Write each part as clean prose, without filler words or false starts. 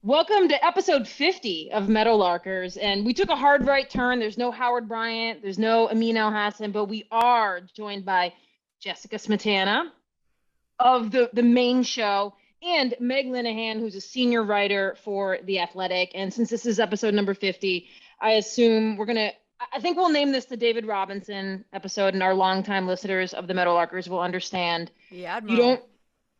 Welcome to episode 50 of Meadowlarkers. And we took a hard right turn. There's no Howard Bryant, there's no Amin El Hassan, but we are joined by Jessica Smetana of the main show and Meg Linehan, who's a senior writer for The Athletic. And since this is episode number 50, I assume I think we'll name this the David Robinson episode, and our longtime listeners of the Meadowlarkers will understand. The Admiral. You don't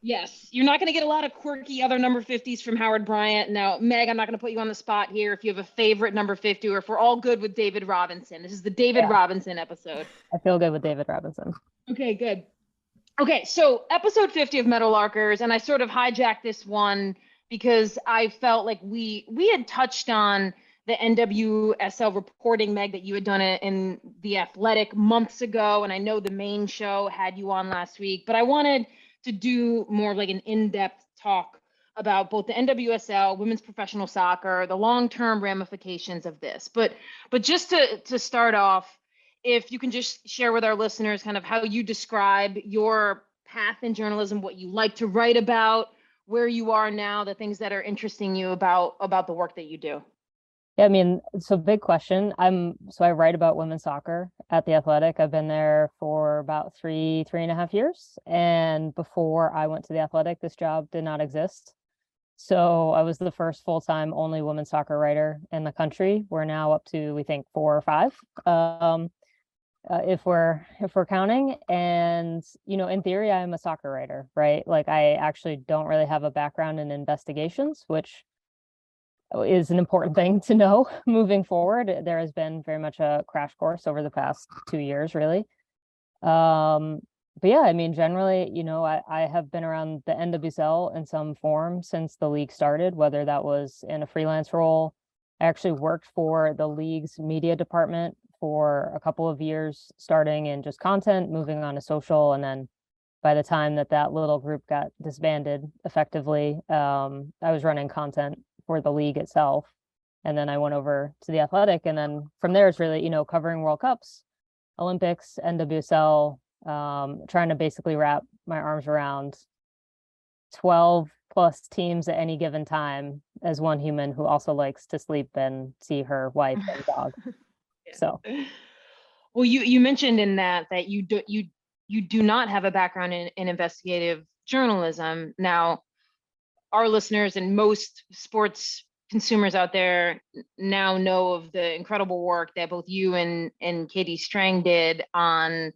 Yes, you're not going to get a lot of quirky other number 50s from Howard Bryant. Now, Meg, I'm not going to put you on the spot here if you have a favorite number 50 or if we're all good with David Robinson. This is the David Robinson episode. I feel good with David Robinson. Okay, good. Okay, so episode 50 of Meadowlarkers, and I sort of hijacked this one because I felt like we had touched on the NWSL reporting, Meg, that you had done it in The Athletic months ago, and I know the main show had you on last week, but I wanted to do more like an in-depth talk about both the NWSL, women's professional soccer, the long-term ramifications of this. But just to start off, if you can just share with our listeners kind of how you describe your path in journalism, what you like to write about, where you are now, the things that are interesting you about the work that you do. Yeah, I mean, so big question. I write about women's soccer at The Athletic. I've been there for about three and a half years. And before I went to The Athletic, this job did not exist. So I was the first full-time only women's soccer writer in the country. We're now up to, we think, 4 or 5, if we're counting. And, in theory, I'm a soccer writer, right? Like, I actually don't really have a background in investigations, which is an important thing to know moving forward. There has been very much a crash course over the past 2 years, really. But yeah, I mean, generally, I have been around the NWSL in some form since the league started, whether that was in a freelance role. I actually worked for the league's media department for a couple of years, starting in just content, moving on to social. And then by the time that little group got disbanded effectively, I was running content for the league itself. And then I went over to The Athletic. And then from there, it's really, covering World Cups, Olympics, NWSL, trying to basically wrap my arms around 12 plus teams at any given time as one human who also likes to sleep and see her wife and dog. Yeah. So, well, you mentioned in that you do not have a background in investigative journalism. Now, our listeners and most sports consumers out there now know of the incredible work that both you and Katie Strang did on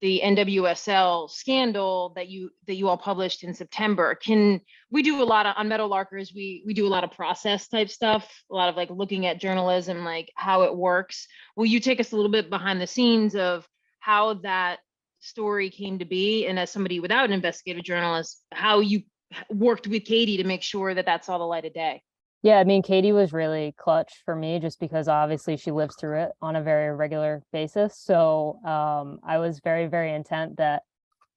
the NWSL scandal that you all published in September. We do a lot on Meadowlarkers, we do a lot of process type stuff, a lot of like looking at journalism, like how it works. Will you take us a little bit behind the scenes of how that story came to be, and as somebody without an investigative journalist, how you worked with Katie to make sure that saw the light of day? Yeah, I mean, Katie was really clutch for me just because obviously she lives through it on a very regular basis. So I was very, very intent that,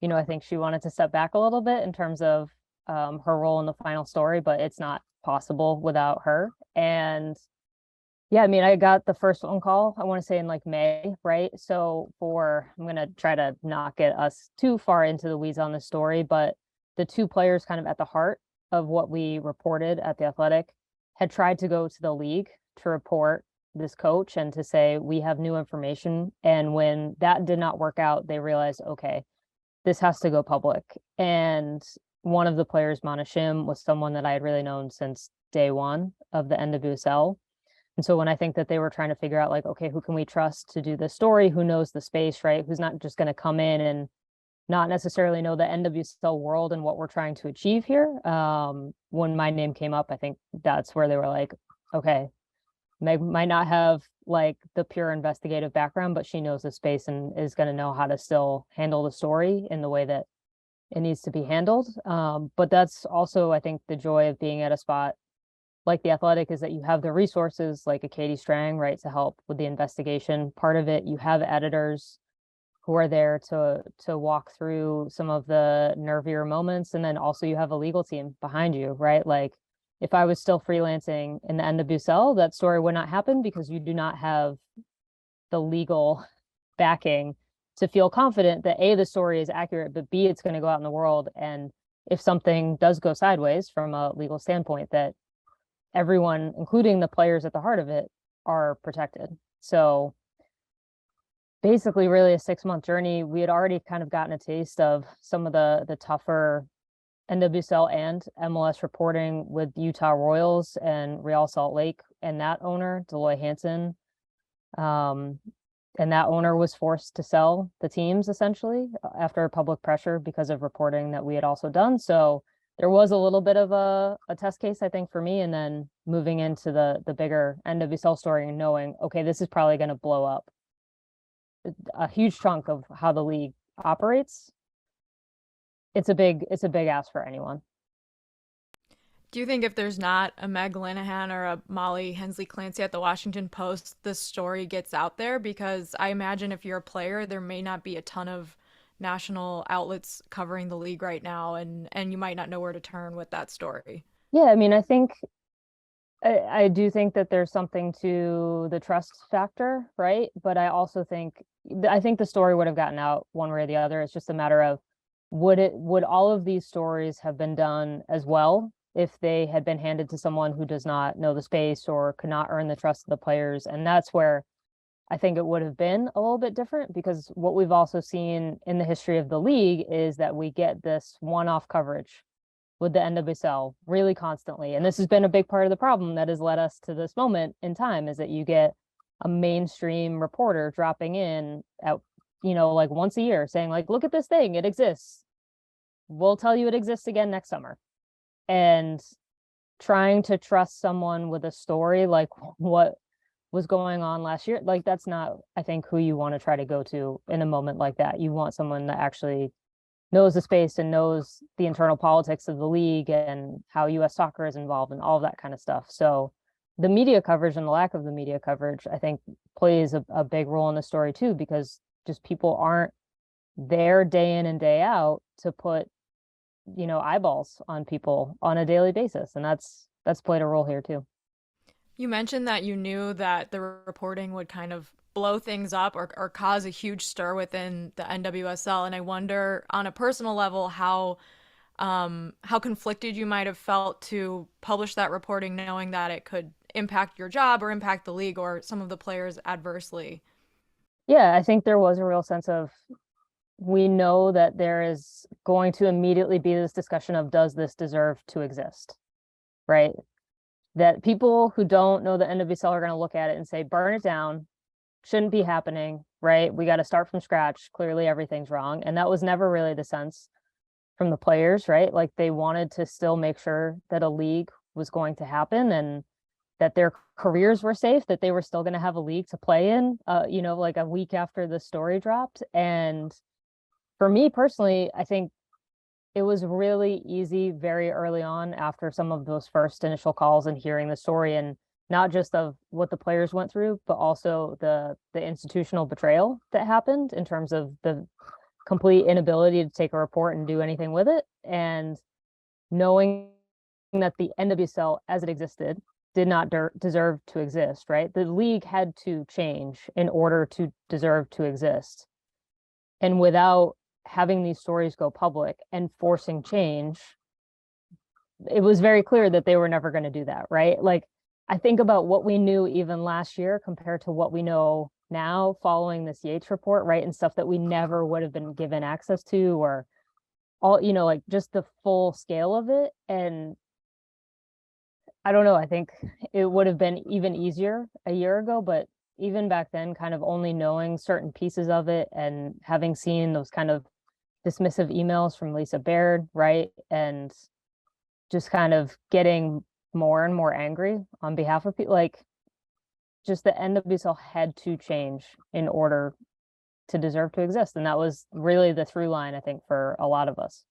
I think she wanted to step back a little bit in terms of her role in the final story, but it's not possible without her. And yeah, I mean, I got the first phone call, I want to say in like May, right? So I'm going to try to not get us too far into the weeds on the story, but the two players kind of at the heart of what we reported at The Athletic had tried to go to the league to report this coach and to say, we have new information. And when that did not work out, they realized, okay, this has to go public. And one of the players, Mana Shim, was someone that I had really known since day one of the NWSL. And so when I think that they were trying to figure out like, okay, who can we trust to do this story? Who knows the space, right? Who's not just going to come in and not necessarily know the NWSL world and what we're trying to achieve here. When my name came up, I think that's where they were like, okay, Meg might not have like the pure investigative background, but she knows the space and is going to know how to still handle the story in the way that it needs to be handled. But that's also, I think, the joy of being at a spot like The Athletic is that you have the resources like a Katie Strang, right, to help with the investigation part of it. You have editors who are there to walk through some of the nervier moments. And then also you have a legal team behind you, right? Like if I was still freelancing in the NWSL, that story would not happen because you do not have the legal backing to feel confident that A, the story is accurate, but B, it's going to go out in the world. And if something does go sideways from a legal standpoint, that everyone, including the players at the heart of it, are protected. So basically really a 6-month journey. We had already kind of gotten a taste of some of the tougher NWSL and MLS reporting with Utah Royals and Real Salt Lake and that owner, Deloy Hansen. And that owner was forced to sell the teams essentially after public pressure because of reporting that we had also done. So there was a little bit of a test case, I think, for me. And then moving into the bigger NWSL story and knowing, okay, this is probably going to blow up a huge chunk of how the league operates. It's a big ask for anyone. Do you think if there's not a Meg Linehan or a Molly Hensley Clancy at the Washington Post, this story gets out there? Because I imagine if you're a player, there may not be a ton of national outlets covering the league right now, and you might not know where to turn with that story. Yeah, I mean, I think I do think that there's something to the trust factor, right? But I also think the story would have gotten out one way or the other. It's just a matter of would all of these stories have been done as well if they had been handed to someone who does not know the space or could not earn the trust of the players. And that's where I think it would have been a little bit different, because what we've also seen in the history of the league is that we get this one-off coverage with the NWSL really constantly. And this has been a big part of the problem that has led us to this moment in time, is that you get a mainstream reporter dropping in at, like once a year saying like, look at this thing, it exists. We'll tell you it exists again next summer. And trying to trust someone with a story like what was going on last year, like that's not, I think, who you want to try to go to in a moment like that. You want someone that actually knows the space and knows the internal politics of the league and how US soccer is involved and all of that kind of stuff. So the media coverage and the lack of the media coverage, I think, plays a big role in the story too, because just people aren't there day in and day out to put eyeballs on people on a daily basis, and that's played a role here too. You mentioned that you knew that the reporting would kind of blow things up or cause a huge stir within the NWSL, and I wonder on a personal level how conflicted you might have felt to publish that reporting, knowing that it could impact your job or impact the league or some of the players adversely. Yeah, I think there was a real sense of, we know that there is going to immediately be this discussion of, does this deserve to exist, right? That people who don't know the NWSL are going to look at it and say, burn it down, shouldn't be happening, right? We got to start from scratch. Clearly everything's wrong. And that was never really the sense from the players, right? Like they wanted to still make sure that a league was going to happen and that their careers were safe, that they were still going to have a league to play in, like a week after the story dropped. And for me personally, I think it was really easy very early on after some of those first initial calls and hearing the story, and not just of what the players went through, but also the institutional betrayal that happened in terms of the complete inability to take a report and do anything with it. And knowing that the NWSL as it existed did not deserve to exist, right? The league had to change in order to deserve to exist. And without having these stories go public and forcing change, it was very clear that they were never going to do that, right? Like I think about what we knew even last year compared to what we know now following this Yates report, right? And stuff that we never would have been given access to, or all, like just the full scale of it. And I don't know, I think it would have been even easier a year ago, but even back then, kind of only knowing certain pieces of it and having seen those kind of dismissive emails from Lisa Baird, right? And just kind of getting more and more angry on behalf of people, like just the NWSL had to change in order to deserve to exist. And that was really the through line, I think, for a lot of us.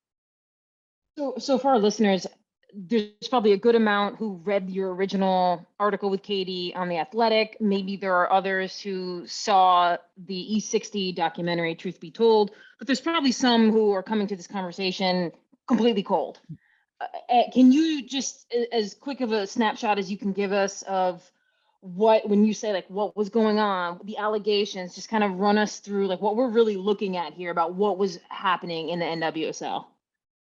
So for our listeners, there's probably a good amount who read your original article with Katie on The Athletic. Maybe there are others who saw the E60 documentary, Truth Be Told, but there's probably some who are coming to this conversation completely cold. Can you just, as quick of a snapshot as you can give us of what, when you say like what was going on, the allegations, just kind of run us through like what we're really looking at here about what was happening in the NWSL?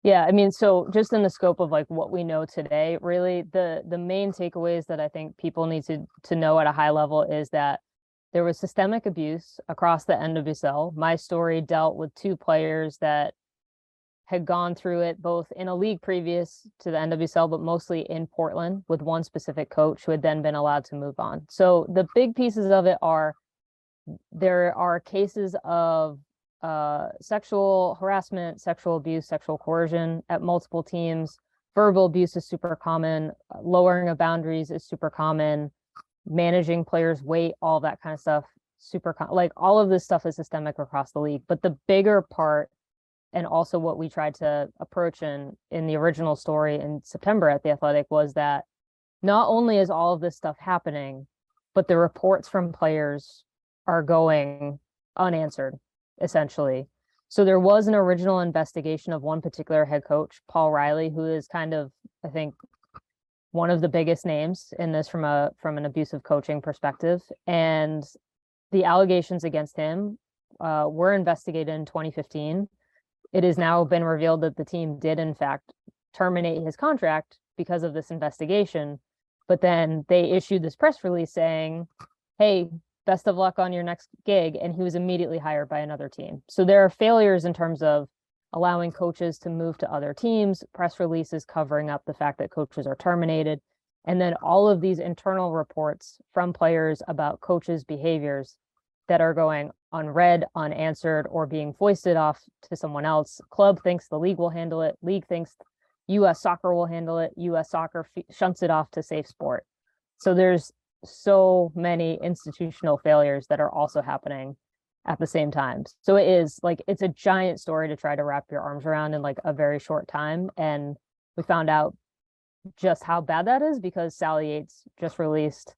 Yeah, I mean, so just in the scope of like what we know today, really the main takeaways that I think people need to know at a high level is that there was systemic abuse across the NWSL. My story dealt with two players that had gone through it both in a league previous to the NWSL, but mostly in Portland with one specific coach who had then been allowed to move on. So the big pieces of it are there are cases of sexual harassment, sexual abuse, sexual coercion at multiple teams. Verbal abuse is super common. Lowering of boundaries is super common. Managing players' weight, all that kind of stuff, like all of this stuff is systemic across the league. But the bigger part, and also what we tried to approach in the original story in September at The Athletic, was that not only is all of this stuff happening, but the reports from players are going unanswered, essentially. So there was an original investigation of one particular head coach, Paul Riley, who is kind of, I think, one of the biggest names in this from an abusive coaching perspective. And the allegations against him were investigated in 2015. It has now been revealed that the team did, in fact, terminate his contract because of this investigation. But then they issued this press release saying, hey, best of luck on your next gig. And he was immediately hired by another team. So there are failures in terms of allowing coaches to move to other teams, press releases covering up the fact that coaches are terminated, and then all of these internal reports from players about coaches' behaviors that are going unread, unanswered, or being foisted off to someone else. Club thinks the league will handle it. League thinks U.S. soccer will handle it. U.S. soccer shunts it off to Safe Sport. So there's so many institutional failures that are also happening at the same time. So it is like, it's a giant story to try to wrap your arms around in like a very short time. And we found out just how bad that is because Sally Yates just released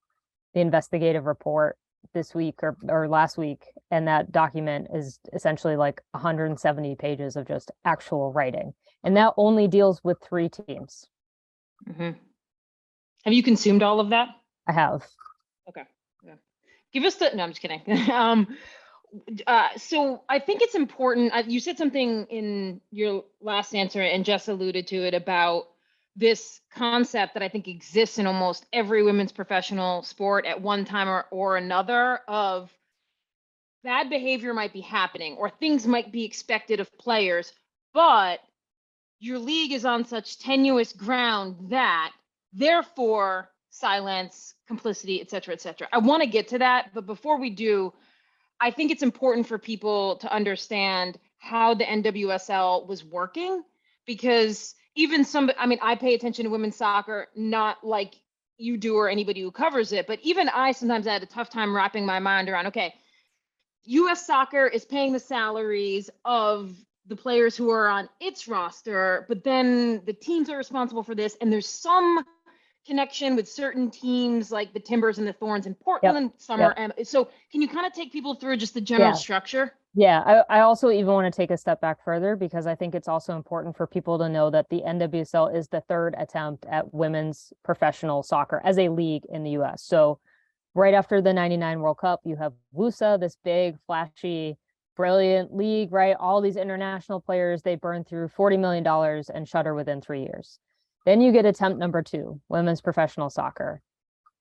the investigative report this week or last week. And that document is essentially like 170 pages of just actual writing. And that only deals with 3 teams. Mm-hmm. Have you consumed all of that? I have. Okay. Yeah. Give us no, I'm just kidding. So I think it's important. You said something in your last answer, and Jess alluded to it about this concept that I think exists in almost every women's professional sport at one time or another of bad behavior might be happening or things might be expected of players, but your league is on such tenuous ground that therefore silence, complicity, et cetera, et cetera. I want to get to that, but before we do, I think it's important for people to understand how the NWSL was working, because even I pay attention to women's soccer, not like you do or anybody who covers it, but even I sometimes had a tough time wrapping my mind around, okay, US soccer is paying the salaries of the players who are on its roster, but then the teams are responsible for this, and there's some connection with certain teams like the Timbers and the Thorns in Portland. So can you kind of take people through just the general structure? Yeah, I also even want to take a step back further because I think it's also important for people to know that the NWSL is the 3rd attempt at women's professional soccer as a league in the US. So right after the 99 World Cup, you have WUSA, this big, flashy, brilliant league, right? All these international players, they burn through $40 million and shutter within 3 years. Then you get attempt number 2, women's professional soccer.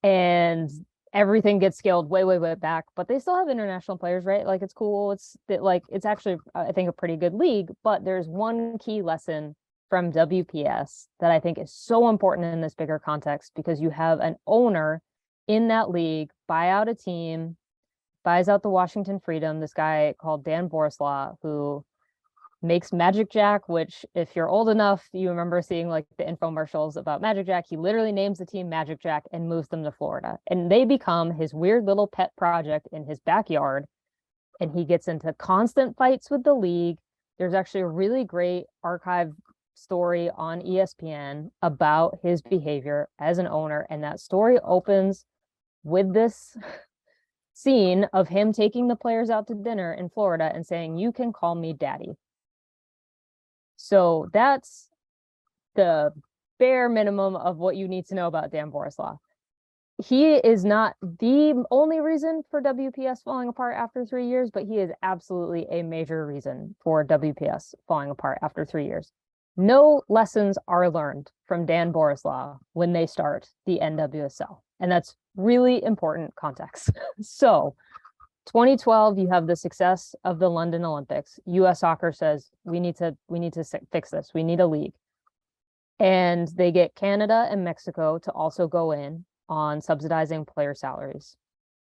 And everything gets scaled way, way, way back, but they still have international players, right? Like, it's cool. It's actually, I think, a pretty good league, but there's one key lesson from WPS that I think is so important in this bigger context, because you have an owner in that league buy out a team, buys out the Washington Freedom, this guy called Dan Borislaw, who makes Magic Jack, which if you're old enough, you remember seeing like the infomercials about Magic Jack. He literally names the team Magic Jack and moves them to Florida. And they become his weird little pet project in his backyard. And he gets into constant fights with the league. There's actually a really great archive story on ESPN about his behavior as an owner. And that story opens with this scene of him taking the players out to dinner in Florida and saying, "You can call me daddy." So that's the bare minimum of what you need to know about Dan Borislaw. He is not the only reason for WPS falling apart after 3 years, but he is absolutely a major reason for WPS falling apart after 3 years. no lessons are learned from Dan Borislaw when they start the NWSL. And that's really important context. So 2012, you have the success of the London Olympics. US Soccer says, we need to fix this. We need a league. And they get Canada and Mexico to also go in on subsidizing player salaries.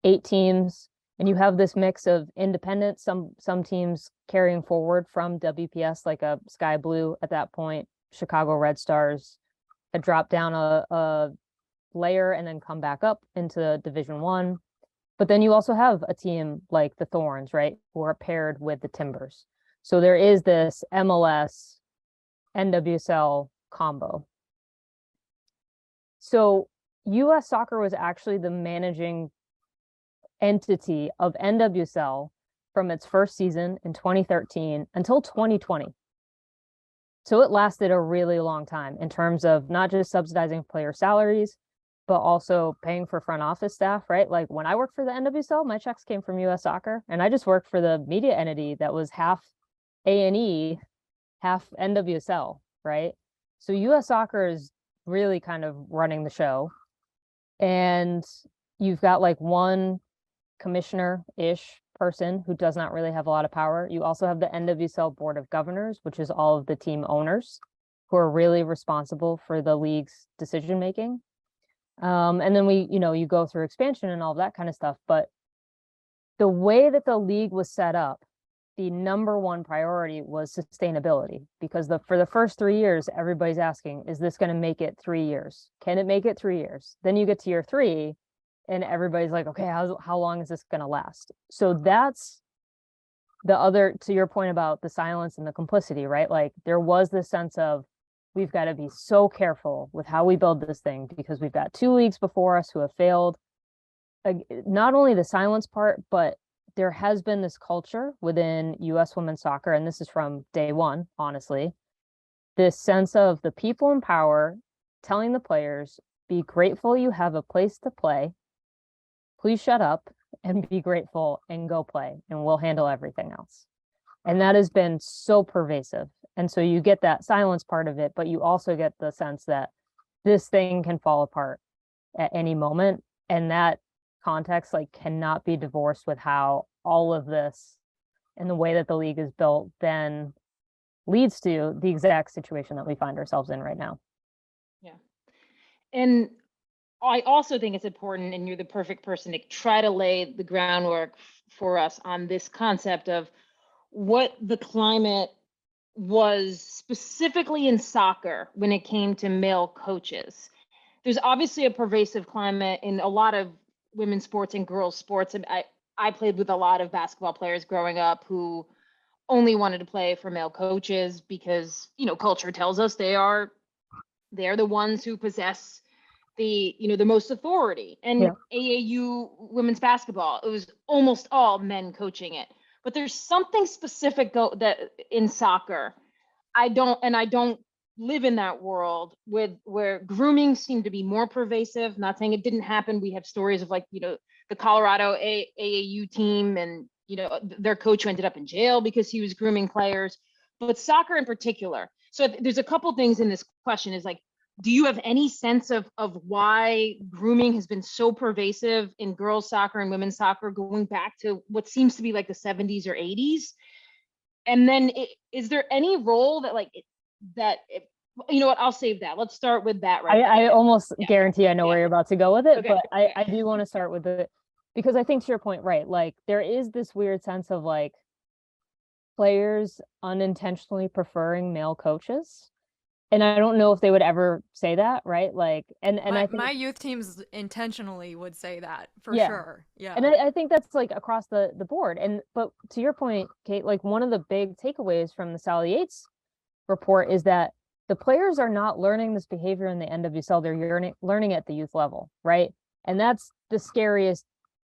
8 teams, and you have this mix of independent, some teams carrying forward from WPS, like a Sky Blue at that point. Chicago Red Stars had dropped down a layer and then come back up into Division 1. But then you also have a team like the Thorns, right, who are paired with the Timbers. So there is this MLS, NWSL combo. So US Soccer was actually the managing entity of NWSL from its first season in 2013 until 2020. So it lasted a really long time in terms of not just subsidizing player salaries, but also paying for front office staff, right? Like when I worked for the NWSL, my checks came from US Soccer, and I just worked for the media entity that was half A&E, half NWSL, right? So US Soccer is really kind of running the show. And you've got like one commissioner-ish person who does not really have a lot of power. You also have the NWSL Board of Governors, which is all of the team owners who are really responsible for the league's decision-making. And then you go through expansion and all that kind of stuff. But the way that the league was set up, the number one priority was sustainability, because for the first 3 years, everybody's asking, is this going to make it 3 years? Can it make it 3 years? Then you get to year 3 and everybody's like, okay, how long is this going to last? So that's the other, to your point about the silence and the complicity, right? Like there was this sense of, we've got to be so careful with how we build this thing because we've got 2 leagues before us who have failed. Not only the silence part, but there has been this culture within US women's soccer, and this is from day one, honestly, this sense of the people in power telling the players, be grateful you have a place to play. Please shut up and be grateful and go play, and we'll handle everything else. And that has been so pervasive. And so you get that silence part of it, but you also get the sense that this thing can fall apart at any moment. And that context like cannot be divorced with how all of this and the way that the league is built then leads to the exact situation that we find ourselves in right now. Yeah. And I also think it's important, and you're the perfect person to try to lay the groundwork for us on this concept of what the climate was specifically in soccer when it came to male coaches. There's obviously a pervasive climate in a lot of women's sports and girls sports. And I played with a lot of basketball players growing up who only wanted to play for male coaches because, culture tells us they're the ones who possess the most authority. And Yeah. AAU women's basketball, it was almost all men coaching it. But there's something specific that in soccer, I don't live in that world where grooming seemed to be more pervasive. Not saying it didn't happen. We have stories of the Colorado AAU team, and their coach ended up in jail because he was grooming players. But soccer in particular. So there's a couple things in this question is like, do you have any sense of why grooming has been so pervasive in girls soccer and women's soccer going back to what seems to be like the 70s or 80s? And then is there any role that you know what, I'll save that. Let's start with that I almost guarantee I know where Yeah. you're about to go with it, Okay. but I do want to start with it because I think to your point, right? Like there is this weird sense of like players unintentionally preferring male coaches. And I don't know if they would ever say that, right? Like, and I think my youth teams intentionally would say that for Yeah. sure. Yeah. and I think that's like across the board. But to your point, Kate, like one of the big takeaways from the Sally Yates report is that the players are not learning this behavior in the NWSL. They're learning at the youth level, right? And that's the scariest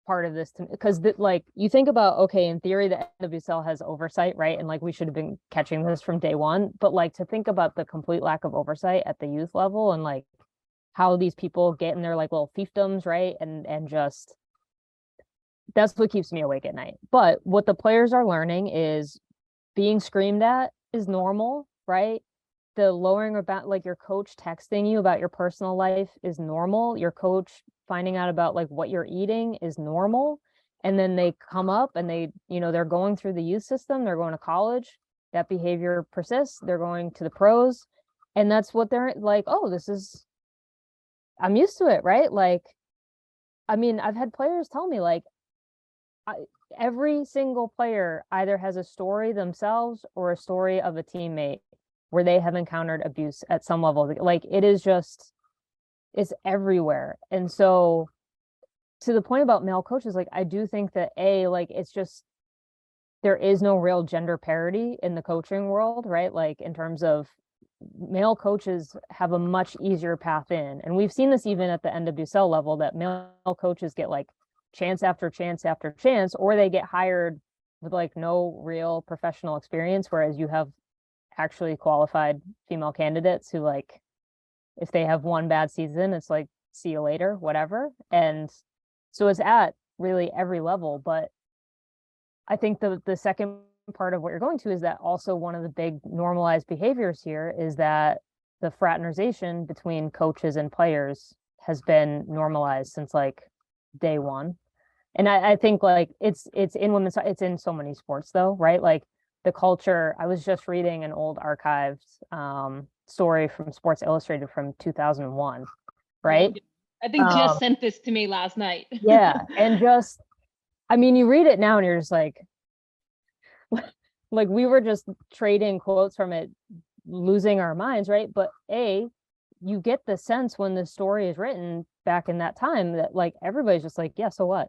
part of this, because like you think about, okay, in theory, the NWSL has oversight, right? And like we should have been catching this from day one, but like to think about the complete lack of oversight at the youth level and like how these people get in their like little fiefdoms, right? And just that's what keeps me awake at night. But what the players are learning is being screamed at is normal, right? the lowering about like your coach texting you about your personal life is normal. Your coach finding out about like what you're eating is normal. And then they come up and they, you know, they're going through the youth system, they're going to college, that behavior persists, they're going to the pros. And that's what they're like, oh, this is, I'm used to it, right? Like, I mean, I've had players tell me like, every single player either has a story themselves or a story of a teammate where they have encountered abuse at some level. Like it is just, it's everywhere. And so to the point about male coaches, like I do think that like it's just, there is no real gender parity in the coaching world, right? Like in terms of male coaches have a much easier path in. And we've seen this even at the NWSL level, that male coaches get like chance after chance after chance, or they get hired with like no real professional experience, whereas you have actually qualified female candidates who, like, if they have one bad season, it's like, see you later, whatever. And so it's at really every level. But I think the second part of what you're going to is that also one of the big normalized behaviors here is that the fraternization between coaches and players has been normalized since like day one. And I think like it's in women's, it's in so many sports though, right? Like the culture, I was just reading an old archived story from Sports Illustrated from 2001, right? I think Jess sent this to me last night. Yeah. And just, I mean, you read it now and you're just like we were just trading quotes from it, losing our minds, right? But you get the sense when the story is written back in that time that like everybody's just like, yeah, so what?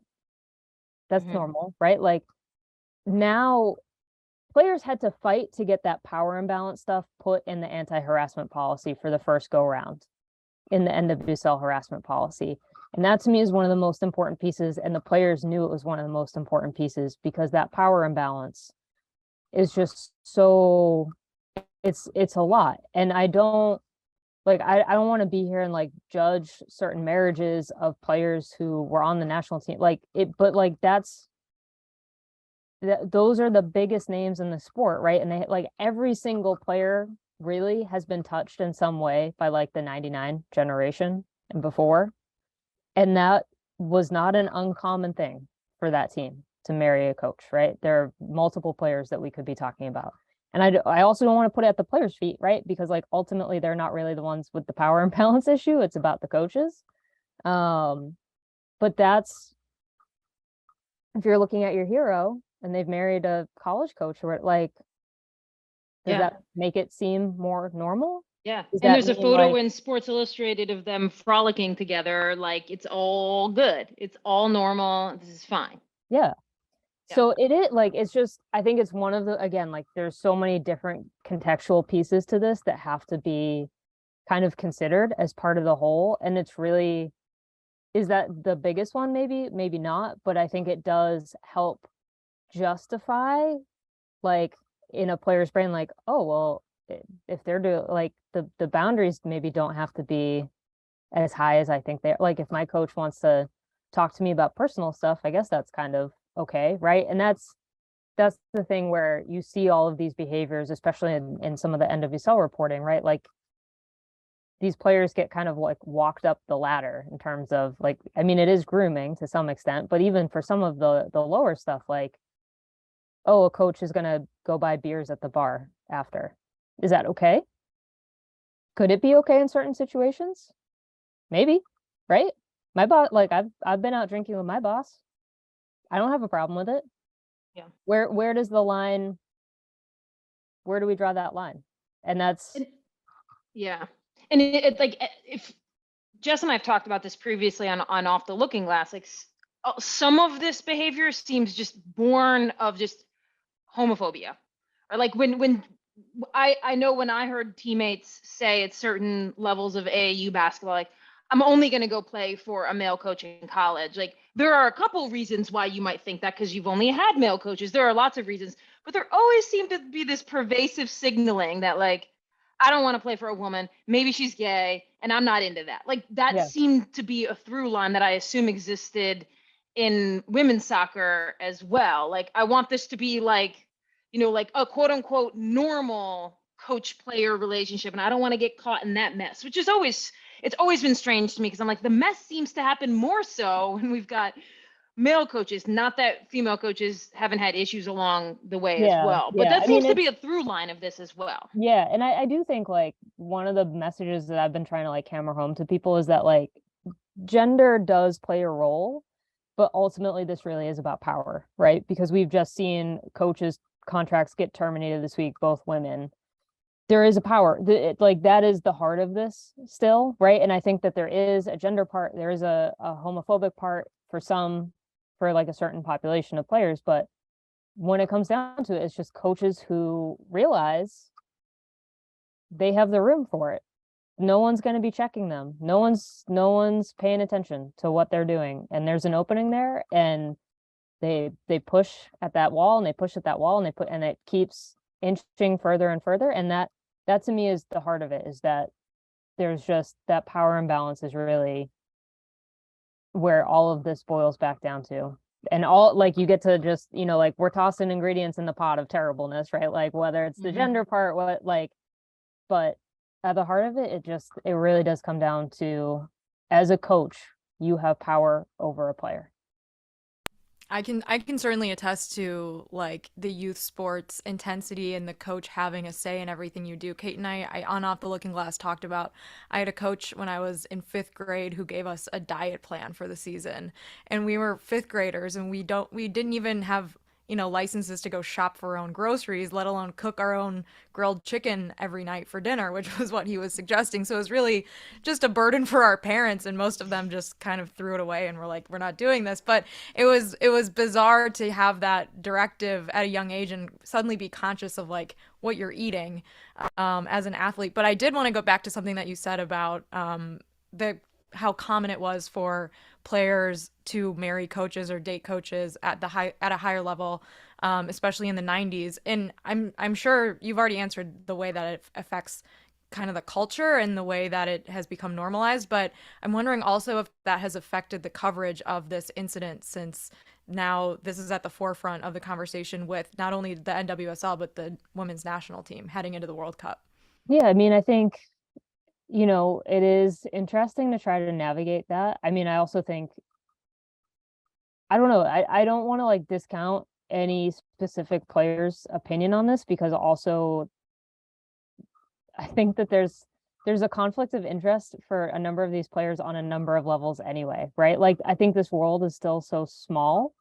That's normal, right? Like now players had to fight to get that power imbalance stuff put in the anti-harassment policy for the first go round in the NWSL harassment policy. And that to me is one of the most important pieces. And the players knew it was one of the most important pieces because that power imbalance is just so, it's a lot. And I don't want to be here and like judge certain marriages of players who were on the national team, like it, but like those are the biggest names in the sport, right? And they like every single player really has been touched in some way by like the 99 generation and before. And that was not an uncommon thing for that team to marry a coach, right? There are multiple players that we could be talking about. And I also don't want to put it at the players' feet, right? Because like ultimately they're not really the ones with the power imbalance issue. It's about the coaches. But that's, if you're looking at your hero and they've married a college coach, or like, does that make it seem more normal? Yeah. And there's a photo in Sports Illustrated of them frolicking together. Like it's all good. It's all normal. This is fine. Yeah. So it is like, it's just, I think it's one of the, again, like there's so many different contextual pieces to this that have to be kind of considered as part of the whole. And it's really, is that the biggest one? Maybe not, but I think it does help justify like in a player's brain, like, oh, well, if they're doing like the boundaries maybe don't have to be as high as I think they're like, if my coach wants to talk to me about personal stuff, I guess that's kind of okay, right? And that's the thing where you see all of these behaviors, especially in some of the NWSL reporting, right? Like these players get kind of like walked up the ladder in terms of like, I mean, it is grooming to some extent, but even for some of the lower stuff, like, oh, a coach is gonna go buy beers at the bar after. Is that okay? Could it be okay in certain situations? Maybe, right? My boss, like I've been out drinking with my boss. I don't have a problem with it. Yeah. Where does the line, where do we draw that line? And that's yeah. And it like if Jess and I've talked about this previously on Off the Looking Glass, like some of this behavior seems just born of just homophobia. Or like when I know when I heard teammates say at certain levels of AAU basketball, like, I'm only going to go play for a male coach in college. Like there are a couple reasons why you might think that because you've only had male coaches. There are lots of reasons, but there always seemed to be this pervasive signaling that like, I don't want to play for a woman. Maybe she's gay and I'm not into that. Like that seemed to be a through line that I assume existed in women's soccer as well. Like I want this to be like, you know, like a quote unquote normal coach player relationship, and I don't want to get caught in that mess, which is always, it's always been strange to me, because I'm like, the mess seems to happen more so when we've got male coaches, not that female coaches haven't had issues along the way as well, but that I seems mean, to be a through line of this as well. yeah, and I do think like one of the messages that I've been trying to like hammer home to people is that like gender does play a role, but ultimately this really is about power, right? Because we've just seen coaches' contracts get terminated this week, both women. There is a power, like that is the heart of this still, right? And I think that there is a gender part, there is a homophobic part for some, for like a certain population of players, but when it comes down to it, it's just coaches who realize they have the room for it. No one's going to be checking them. No one's paying attention to what they're doing. And there's an opening there, and they push at that wall, and they push at that wall, and it keeps inching further and further. And that to me is the heart of it, is that there's just that power imbalance is really where all of this boils back down to. And all, like, you get to just, like, we're tossing ingredients in the pot of terribleness, right? Like, whether it's the gender part, but at the heart of it, it really does come down to, as a coach, you have power over a player. I can certainly attest to like the youth sports intensity and the coach having a say in everything you do. Kate and I on Off the Looking Glass talked about, I had a coach when I was in 5th grade who gave us a diet plan for the season, and we were 5th graders, and we didn't even have licenses to go shop for our own groceries, let alone cook our own grilled chicken every night for dinner, which was what he was suggesting. So it was really just a burden for our parents, and most of them just kind of threw it away and were like, we're not doing this. But it was bizarre to have that directive at a young age and suddenly be conscious of like what you're eating as an athlete. But I did want to go back to something that you said about how common it was for players to marry coaches or date coaches at a higher level, especially in the 90s. And I'm sure you've already answered the way that it affects kind of the culture and the way that it has become normalized. But I'm wondering also if that has affected the coverage of this incident, since now this is at the forefront of the conversation with not only the NWSL, but the women's national team heading into the World Cup. Yeah, I mean, I think it is interesting to try to navigate that. I mean, I also think, I don't know, I don't want to like discount any specific player's opinion on this, because also I think that there's a conflict of interest for a number of these players on a number of levels anyway, right? Like, I think this world is still so small,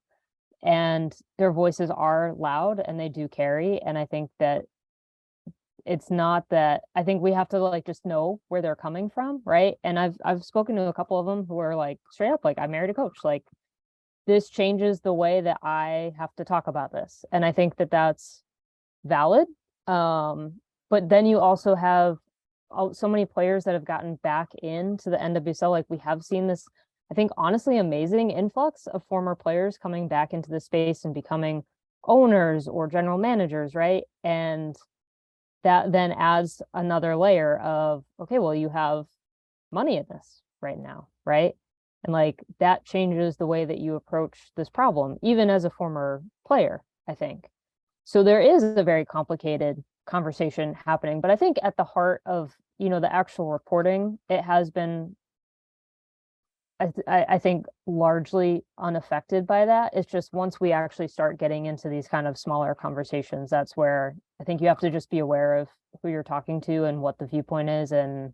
and their voices are loud and they do carry. And I think that it's not that, I think we have to like just know where they're coming from, right? And I've spoken to a couple of them who are like straight up like, I married a coach, like this changes the way that I have to talk about this. And I think that that's valid. But then you also have so many players that have gotten back into the NWSL. Like, we have seen this, I think, honestly amazing influx of former players coming back into the space and becoming owners or general managers, right? And that then adds another layer of, okay, well, you have money in this right now, right? And like, that changes the way that you approach this problem, even as a former player, I think. So there is a very complicated conversation happening, but I think at the heart of, the actual reporting, it has been, I think, largely unaffected by that. It's just once we actually start getting into these kind of smaller conversations, that's where I think you have to just be aware of who you're talking to and what the viewpoint is. And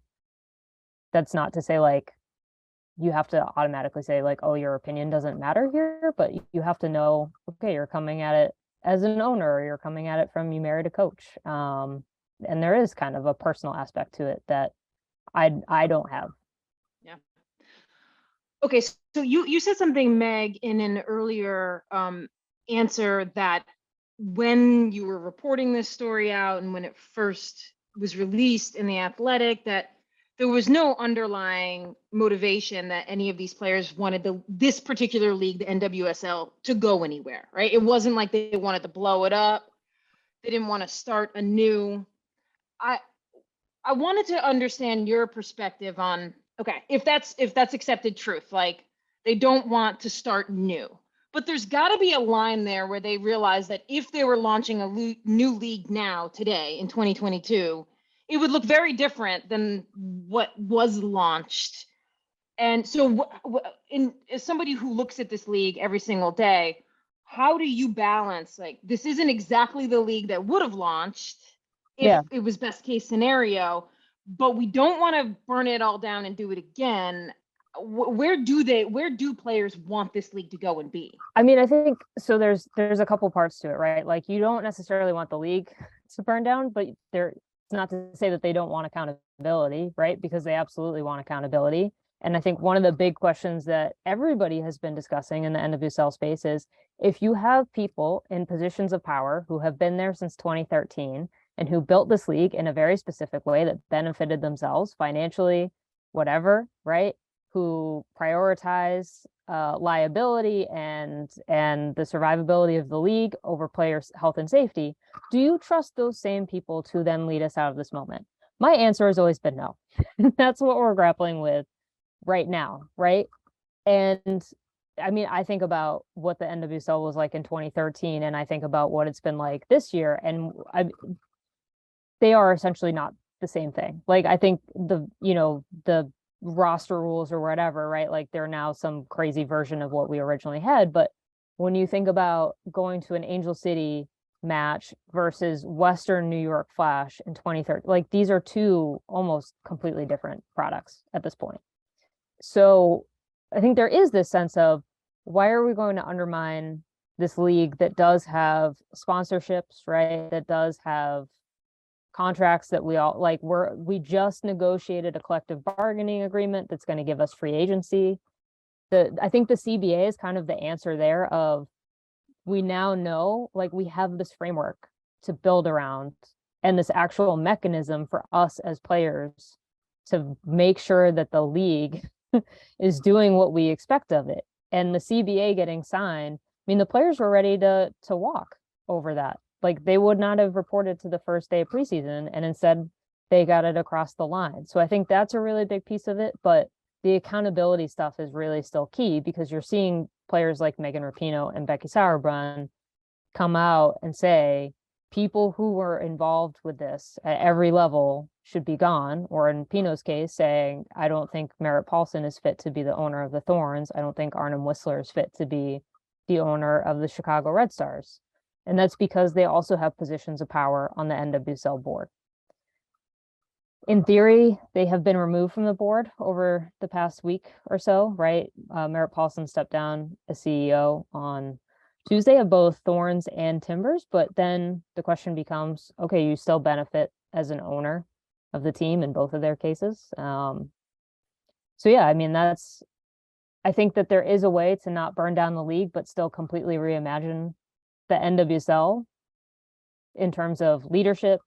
that's not to say like you have to automatically say like, oh, your opinion doesn't matter here, but you have to know, okay, you're coming at it as an owner, or you're coming at it from, you married a coach. And there is kind of a personal aspect to it that I don't have. Yeah. Okay, so you said something, Meg, in an earlier answer, that when you were reporting this story out and when it first was released in The Athletic, that there was no underlying motivation that any of these players wanted this particular league, the NWSL, to go anywhere, right? It wasn't like they wanted to blow it up. They didn't want to start anew. I wanted to understand your perspective on, okay, if that's accepted truth, like they don't want to start new, but there's got to be a line there where they realize that if they were launching a new league now, today, in 2022, it would look very different than what was launched. And so as somebody who looks at this league every single day, how do you balance, like, this isn't exactly the league that would have launched if it was best case scenario, but we don't want to burn it all down and do it again. Where do players want this league to go and be? I mean, I think so. There's a couple parts to it, right? Like, you don't necessarily want the league to burn down, but it's not to say that they don't want accountability, right? Because they absolutely want accountability. And I think one of the big questions that everybody has been discussing in the NWSL space is, if you have people in positions of power who have been there since 2013 and who built this league in a very specific way that benefited themselves financially, whatever, right? Who prioritize liability and the survivability of the league over players' health and safety, do you trust those same people to then lead us out of this moment? My answer has always been no. That's what we're grappling with right now, right? And I mean, I think about what the NWSL was like in 2013, and I think about what it's been like this year, and they are essentially not the same thing. Like, I think the roster rules or whatever, right? Like, they're now some crazy version of what we originally had. But when you think about going to an Angel City match versus Western New York Flash in 2013, like, these are two almost completely different products at this point. So I think there is this sense of, why are we going to undermine this league that does have sponsorships, right? That does have contracts that we all like. We just negotiated a collective bargaining agreement that's going to give us free agency. I think the CBA is kind of the answer there of, we now know, like, we have this framework to build around and this actual mechanism for us as players to make sure that the league is doing what we expect of it. And the CBA getting signed, I mean, the players were ready to walk over that. Like, they would not have reported to the first day of preseason, and instead they got it across the line. So I think that's a really big piece of it, but the accountability stuff is really still key, because you're seeing players like Megan Rapinoe and Becky Sauerbrunn come out and say, people who were involved with this at every level should be gone. Or in Pino's case, saying, I don't think Merritt Paulson is fit to be the owner of the Thorns. I don't think Arnim Whistler is fit to be the owner of the Chicago Red Stars. And that's because they also have positions of power on the NWSL board. In theory, they have been removed from the board over the past week or so, right? Merritt Paulson stepped down as CEO on Tuesday of both Thorns and Timbers, but then the question becomes, okay, you still benefit as an owner of the team in both of their cases. So yeah, I mean, I think that there is a way to not burn down the league, but still completely reimagine the NWSL in terms of leadership,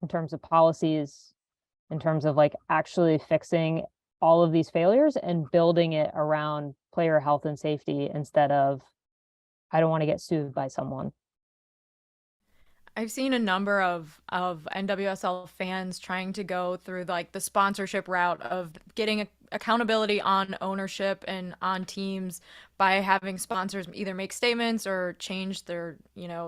in terms of policies, in terms of, like, actually fixing all of these failures and building it around player health and safety, instead of, I don't want to get sued by someone. I've seen a number of NWSL fans trying to go through, like, the sponsorship route of getting accountability on ownership and on teams by having sponsors either make statements or change their,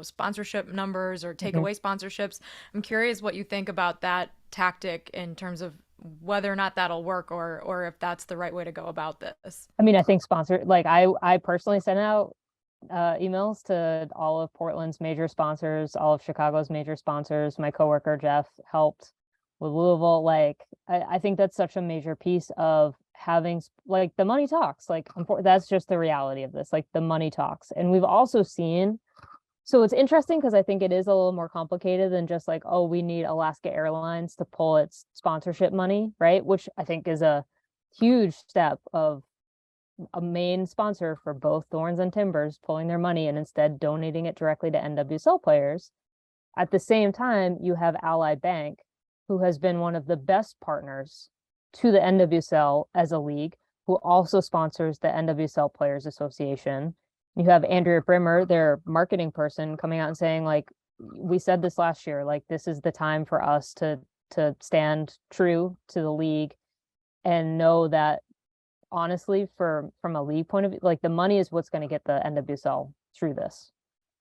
sponsorship numbers or take away sponsorships. I'm curious what you think about that tactic in terms of whether or not that'll work, or if that's the right way to go about this. I mean, I think I personally sent out emails to all of Portland's major sponsors, all of Chicago's major sponsors. My coworker Jeff helped with Louisville. Like, I think that's such a major piece of having, like, the money talks. Like, that's just the reality of this. Like, the money talks. And we've also seen, so it's interesting because I think it is a little more complicated than just like, oh, we need Alaska Airlines to pull its sponsorship money, right? Which I think is a huge step of a main sponsor for both Thorns and Timbers pulling their money and instead donating it directly to NWSL players. At the same time, you have Ally Bank, who has been one of the best partners to the NWSL as a league, who also sponsors the NWSL Players Association. You have Andrea Brimmer, their marketing person, coming out and saying, like, we said this last year, like, this is the time for us to stand true to the league and know that honestly, from a league point of view, like the money is what's going to get the NWSL through this,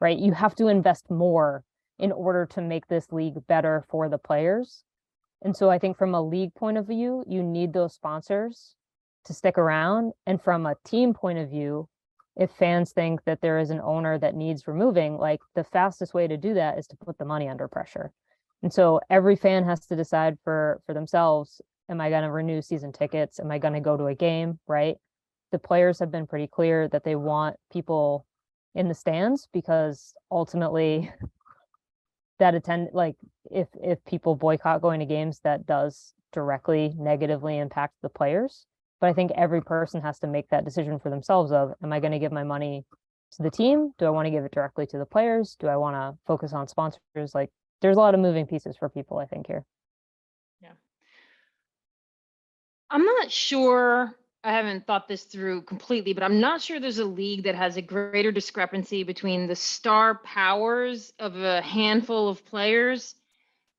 right? You have to invest more in order to make this league better for the players. And so I think from a league point of view, you need those sponsors to stick around. And from a team point of view, if fans think that there is an owner that needs removing, like the fastest way to do that is to put the money under pressure. And so every fan has to decide for themselves, am I going to renew season tickets? Am I going to go to a game, right? The players have been pretty clear that they want people in the stands because ultimately that like if people boycott going to games, that does directly negatively impact the players. But I think every person has to make that decision for themselves of, am I going to give my money to the team? Do I want to give it directly to the players? Do I want to focus on sponsors? Like there's a lot of moving pieces for people, I think, here. Yeah. I'm not sure, I haven't thought this through completely, but I'm not sure there's a league that has a greater discrepancy between the star powers of a handful of players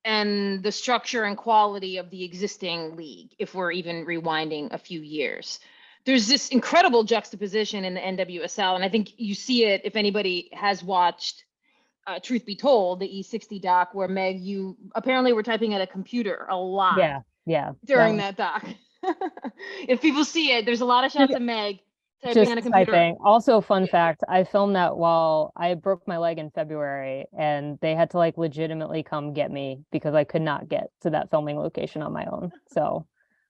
and the structure and quality of the existing league, if we're even rewinding a few years. There's this incredible juxtaposition in the NWSL, and I think you see it if anybody has watched Truth Be Told, the E60 doc, where Meg, you apparently were typing at a computer a lot during that doc. If people see it, there's a lot of shots of Meg typing on a computer. Typing. Also, fun fact, I filmed that while I broke my leg in February, and they had to like legitimately come get me because I could not get to that filming location on my own. So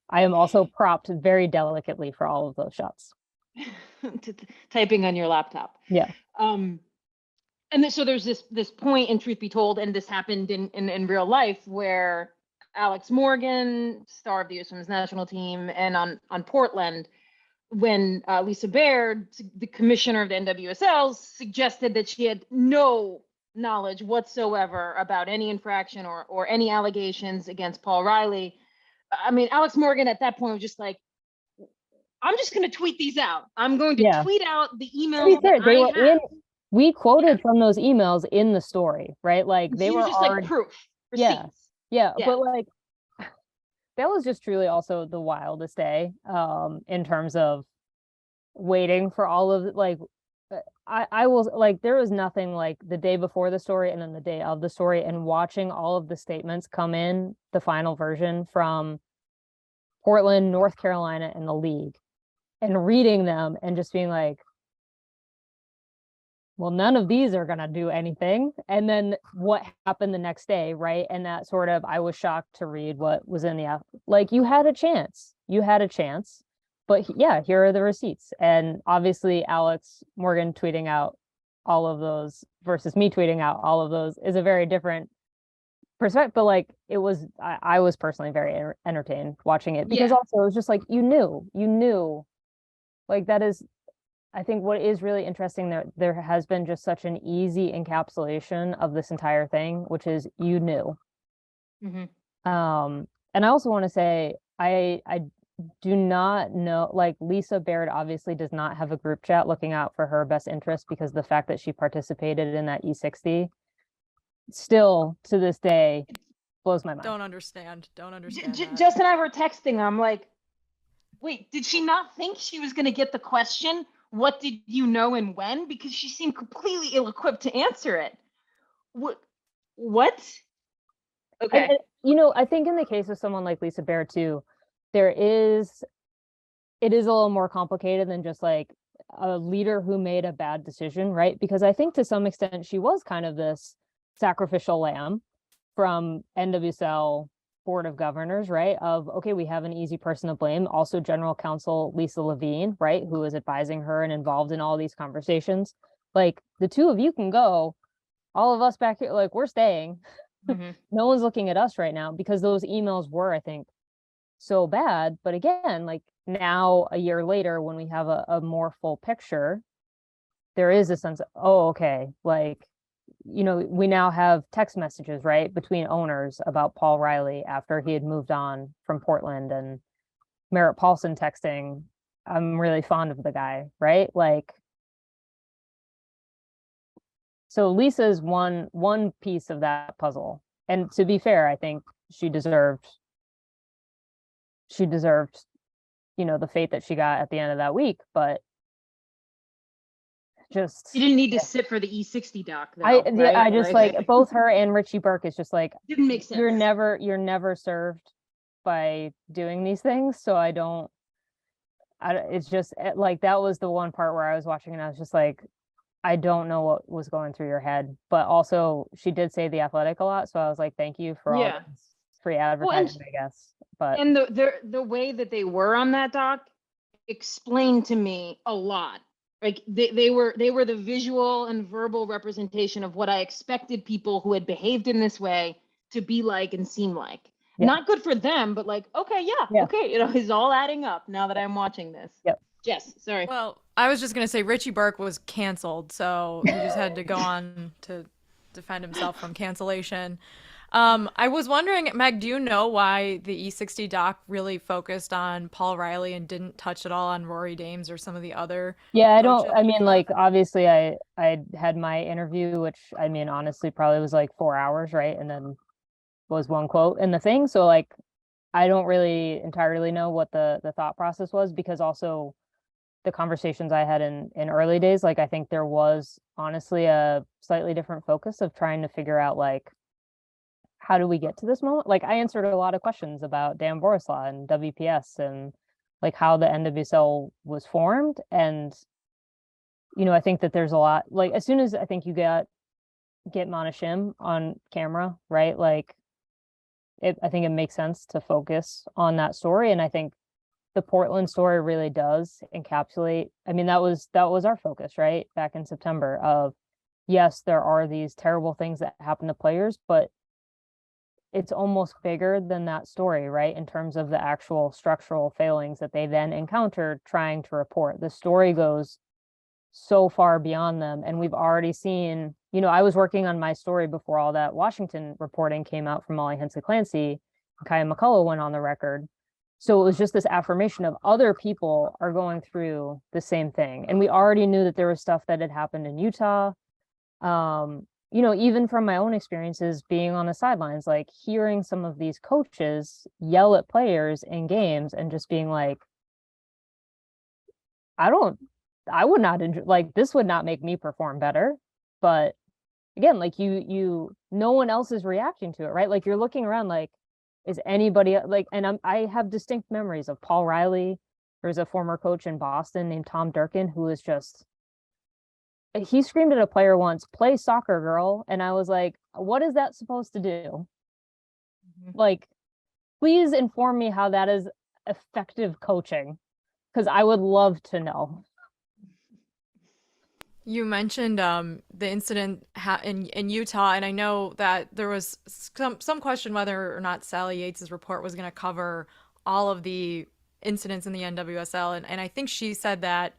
I am also propped very delicately for all of those shots. Typing on your laptop. Yeah. And so there's this point in Truth Be Told, and this happened in real life, where Alex Morgan, star of the U.S. Women's National Team, and on Portland, when Lisa Baird, the commissioner of the NWSL, suggested that she had no knowledge whatsoever about any infraction or any allegations against Paul Riley. I mean, Alex Morgan at that point was just like, I'm just going to tweet these out. I'm going to tweet out the emails that I have. We quoted from those emails in the story, right? Like they were just already, like proof. Receipts. Yeah. But like that was just truly also the wildest day in terms of waiting for all of it. Like I will, like, there was nothing like the day before the story and then the day of the story, and watching all of the statements come in, the final version from Portland, North Carolina, and the league, and reading them and just being like, well, none of these are going to do anything. And then what happened the next day, right? And that sort of, I was shocked to read what was in the, like, you had a chance, but yeah, here are the receipts. And obviously Alex Morgan tweeting out all of those versus me tweeting out all of those is a very different perspective. But like, it was, I was personally very entertained watching it, because also it was just like, you knew, like, that is, I think what is really interesting, there has been just such an easy encapsulation of this entire thing, which is you knew. Mm-hmm. And I also want to say, I do not know, like, Lisa Baird obviously does not have a group chat looking out for her best interest, because the fact that she participated in that E60 still to this day blows my mind. Don't understand. Jess and I were texting. I'm like, wait, did she not think she was going to get the question? What did you know and when? Because she seemed completely ill-equipped to answer it. What? Okay. And, I think in the case of someone like Lisa Baird too, it is a little more complicated than just like a leader who made a bad decision, right? Because I think to some extent she was kind of this sacrificial lamb from NWSL Board of Governors, right? Of, okay, we have an easy person to blame. Also General Counsel Lisa Levine, right? Who is advising her and involved in all these conversations. Like, the two of you can go, all of us back here, like, we're staying. Mm-hmm. No one's looking at us right now, because those emails were, I think, so bad. But again, like, now a year later, when we have a more full picture, there is a sense of, oh, okay, like, we now have text messages, right, between owners about Paul Riley after he had moved on from Portland, and Merritt Paulson texting, I'm really fond of the guy, right? Like, so Lisa's one piece of that puzzle. And to be fair, I think she deserved the fate that she got at the end of that week, but just You didn't need to sit for the E60 doc, though, I right? I just like both her and Richie Burke is just like didn't make sense. you're never served by doing these things. So it's just like that was the one part where I was watching and I was just like, I don't know what was going through your head. But also she did say The Athletic a lot, so I was like, thank you for all this free advertising, I guess. But and the way that they were on that doc explained to me a lot. Like they were the visual and verbal representation of what I expected people who had behaved in this way to be like and seem like. Yeah. Not good for them, but like, okay, okay, it's all adding up now that I'm watching this. Yep. Jess, sorry. Well, I was just gonna say Richie Burke was canceled, so he just had to go on to defend himself from cancellation. I was wondering, Meg, do you know why the E60 doc really focused on Paul Riley and didn't touch at all on Rory Dames or some of the other? Yeah, coaches? I mean, like, obviously I had my interview, which I mean, honestly, probably was like 4 hours, right? And then was one quote in the thing. So like, I don't really entirely know what the thought process was, because also the conversations I had in early days, like, I think there was honestly a slightly different focus of trying to figure out, like, how do we get to this moment? Like, I answered a lot of questions about Dan Borislaw and WPS and like how the NWSL was formed. And, I think that there's a lot, like, as soon as I think you get Mana Shim on camera, right? Like, I think it makes sense to focus on that story. And I think the Portland story really does encapsulate. I mean, that was our focus, right? Back in September of, yes, there are these terrible things that happen to players, but it's almost bigger than that story, right? In terms of the actual structural failings that they then encountered trying to report. The story goes so far beyond them. And we've already seen, I was working on my story before all that Washington reporting came out from Molly Hensley Clancy. Kaya McCullough went on the record. So it was just this affirmation of other people are going through the same thing. And we already knew that there was stuff that had happened in Utah. Even from my own experiences being on the sidelines, like hearing some of these coaches yell at players in games and just being like, I would not enjoy, like, this would not make me perform better. But again, like no one else is reacting to it, right? Like, you're looking around, like, is anybody like, and I have distinct memories of Paul Riley. There's a former coach in Boston named Tom Durkin who is just, he screamed at a player once, "Play soccer, girl." And I was like, what is that supposed to do? Like, please inform me how that is effective coaching, because I would love to know. You mentioned the incident in Utah, and I know that there was some question whether or not Sally Yates' report was going to cover all of the incidents in the NWSL, and I think she said that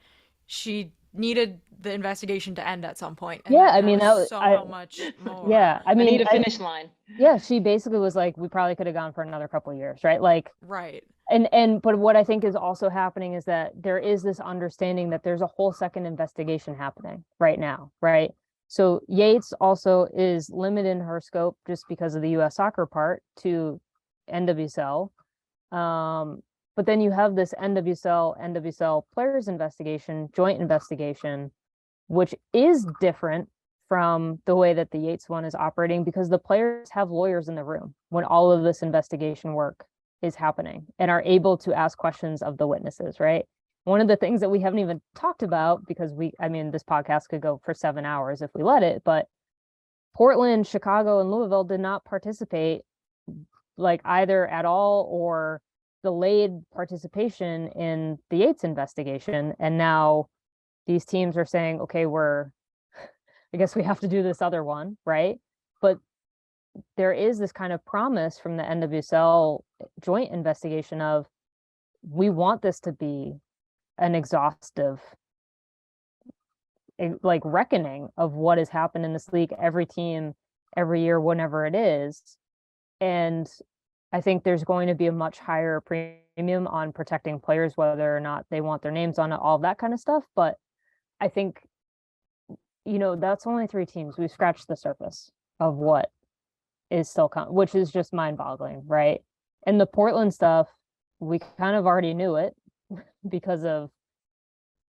she needed the investigation to end at some point. And Yeah, I mean, that was so much more. Yeah, I mean, need a finish line. Yeah, she basically was like, we probably could have gone for another couple of years, right? Like, right. But what I think is also happening is that there is this understanding that there's a whole second investigation happening right now, right? So Yates also is limited in her scope just because of the U.S. soccer part to NWSL. But then you have this NWSL players investigation, joint investigation, which is different from the way that the Yates one is operating, because the players have lawyers in the room when all of this investigation work is happening and are able to ask questions of the witnesses, right? One of the things that we haven't even talked about, because this podcast could go for 7 hours if we let it, but Portland, Chicago, and Louisville did not participate, like, either at all or delayed participation in the Yates investigation. And now these teams are saying, okay, I guess we have to do this other one, right? But there is this kind of promise from the NWSL joint investigation of, we want this to be an exhaustive, like, reckoning of what has happened in this league, every team, every year, whenever it is. And I think there's going to be a much higher premium on protecting players, whether or not they want their names on it, all that kind of stuff. But I think, that's only 3 teams. We've scratched the surface of what is still coming, which is just mind-boggling, right? And the Portland stuff, we kind of already knew it, because of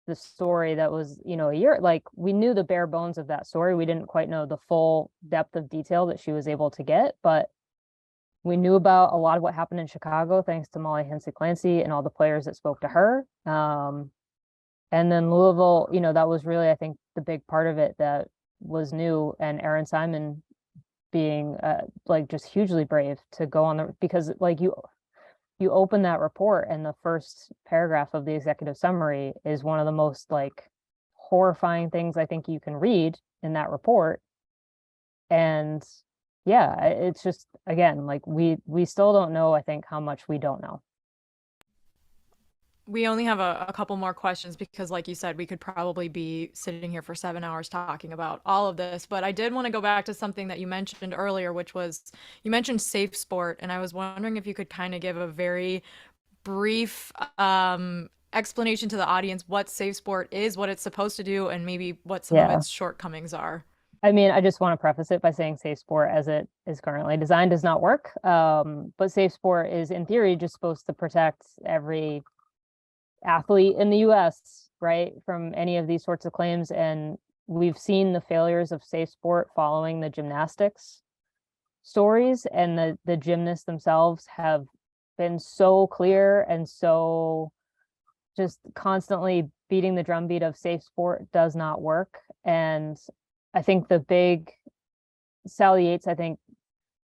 the story that was, a year, like we knew the bare bones of that story. We didn't quite know the full depth of detail that she was able to get, but we knew about a lot of what happened in Chicago, thanks to Molly Hensey Clancy and all the players that spoke to her. And then Louisville, that was really, I think, the big part of it that was new, and Erin Simon being like just hugely brave to go on because like you open that report and the first paragraph of the executive summary is one of the most like horrifying things I think you can read in that report. And yeah, it's just, again, like we still don't know, I think, how much we don't know. We only have a couple more questions because, like you said, we could probably be sitting here for 7 hours talking about all of this. But I did want to go back to something that you mentioned earlier, which was you mentioned safe sport. And I was wondering if you could kind of give a very brief explanation to the audience what safe sport is, what it's supposed to do, and maybe what some of its shortcomings are. I mean, I just want to preface it by saying safe sport as it is currently designed does not work. But safe sport is, in theory, just supposed to protect every athlete in the US, right, from any of these sorts of claims. And we've seen the failures of safe sport following the gymnastics stories, and the gymnasts themselves have been so clear and so just constantly beating the drumbeat of safe sport does not work. And I think Sally Yates, I think,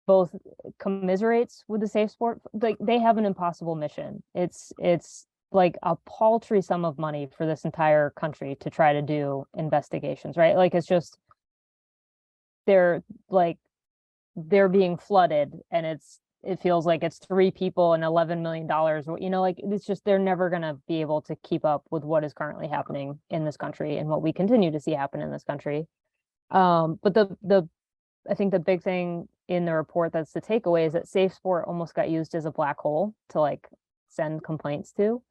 both commiserates with the safe sport. Like, they have an impossible mission. It's like a paltry sum of money for this entire country to try to do investigations, right? Like, it's just, they're being flooded, and it feels like it's 3 people and $11 million, like, it's just, they're never going to be able to keep up with what is currently happening in this country and what we continue to see happen in this country. But I think the big thing in the report that's the takeaway is that safe sport almost got used as a black hole to like send complaints to.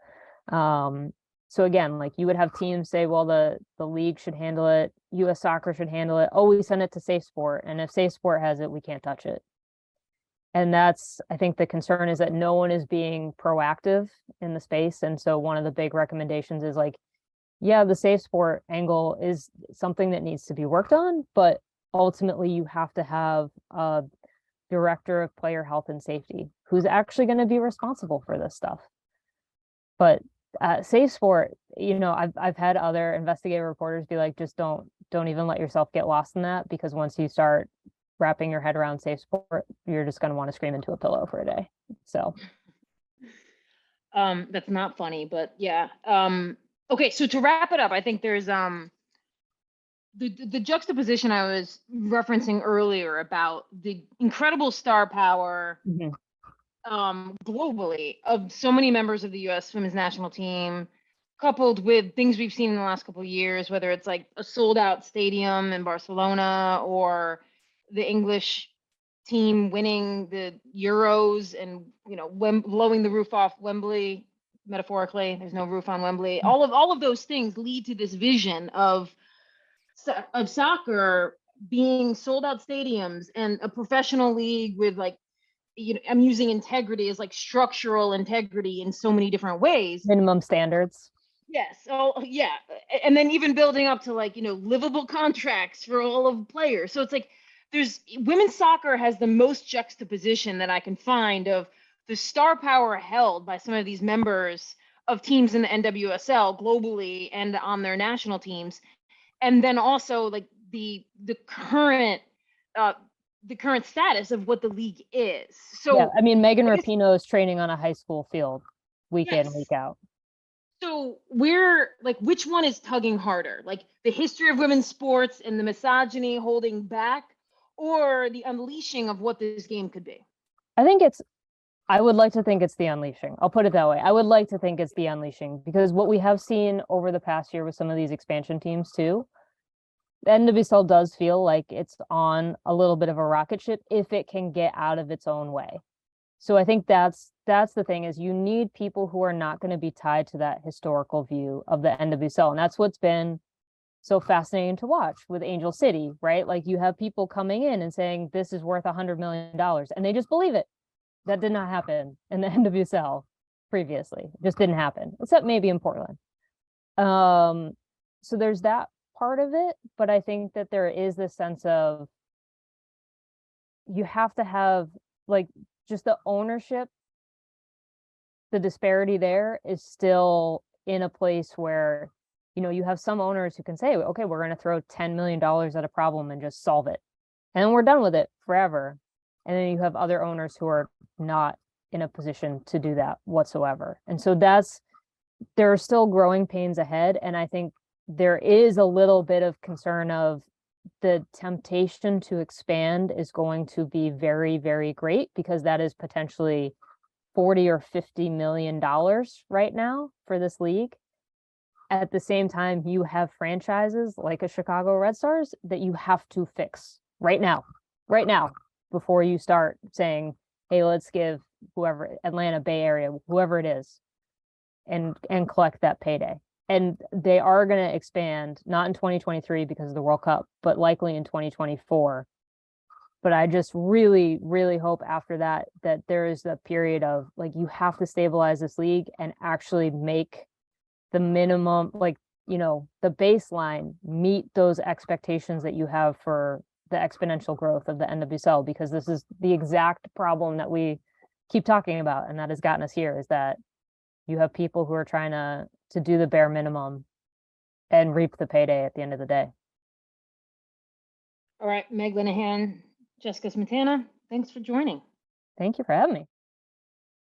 So again, like, you would have teams say, well, the league should handle it, US soccer should handle it. Oh, we send it to safe sport, and if safe sport has it, we can't touch it. And that's, I think, the concern is that no one is being proactive in the space. And so one of the big recommendations is like, yeah, the safe sport angle is something that needs to be worked on, but ultimately you have to have a director of player health and safety who's actually going to be responsible for this stuff. But safe sport, I've had other investigative reporters be like, just don't even let yourself get lost in that, because once you start wrapping your head around safe sport, you're just going to want to scream into a pillow for a day. So that's not funny, but yeah. Okay, so to wrap it up, I think there's the juxtaposition I was referencing earlier about the incredible star power globally of so many members of the US women's national team, coupled with things we've seen in the last couple of years, whether it's like a sold out stadium in Barcelona or the English team winning the Euros and, blowing the roof off Wembley. Metaphorically, there's no roof on Wembley. All of those things lead to this vision of soccer being sold out stadiums and a professional league with, like, I'm using integrity as like structural integrity in so many different ways. Minimum standards. Yes. Oh, yeah. And then even building up to like, livable contracts for all of the players. So it's like women's soccer has the most juxtaposition that I can find of the star power held by some of these members of teams in the NWSL globally and on their national teams. And then also like the current status of what the league is. So yeah, I mean, Megan Rapinoe is training on a high school field week in, week out. So we're like, which one is tugging harder? Like the history of women's sports and the misogyny holding back, or the unleashing of what this game could be? I would like to think it's the unleashing. I'll put it that way. I would like to think it's the unleashing, because what we have seen over the past year with some of these expansion teams too, the NWSL does feel like it's on a little bit of a rocket ship if it can get out of its own way. So I think that's the thing, is you need people who are not going to be tied to that historical view of the NWSL. And that's what's been so fascinating to watch with Angel City, right? Like, you have people coming in and saying this is worth $100 million, and they just believe it. That did not happen in the NWSL. previously. It just didn't happen, except maybe in Portland. So there's that part of it, but I think that there is this sense of you have to have like just the ownership, the disparity there is still in a place where, you know, you have some owners who can say, okay, we're going to throw $10 million at a problem and just solve it. And then we're done with it forever. And then you have other owners who are not in a position to do that whatsoever. And so there are still growing pains ahead. And I think there is a little bit of concern of the temptation to expand is going to be very, very great, because that is potentially 40 or 50 million dollars right now for this league. At the same time, you have franchises like a Chicago Red Stars that you have to fix right now, before you start saying, hey, let's give whoever, Atlanta, Bay Area, whoever it is, and collect that payday. And they are going to expand, not in 2023 because of the World Cup, but likely in 2024. But I just really, really hope after that there is a period of like, you have to stabilize this league and actually make the minimum, like, you know, the baseline meet those expectations that you have for the exponential growth of the NWSL, because this is the exact problem that we keep talking about, and that has gotten us here, is that you have people who are trying to do the bare minimum and reap the payday at the end of the day. All right, Meg Linehan, Jessica Smetana, thanks for joining. Thank you for having me.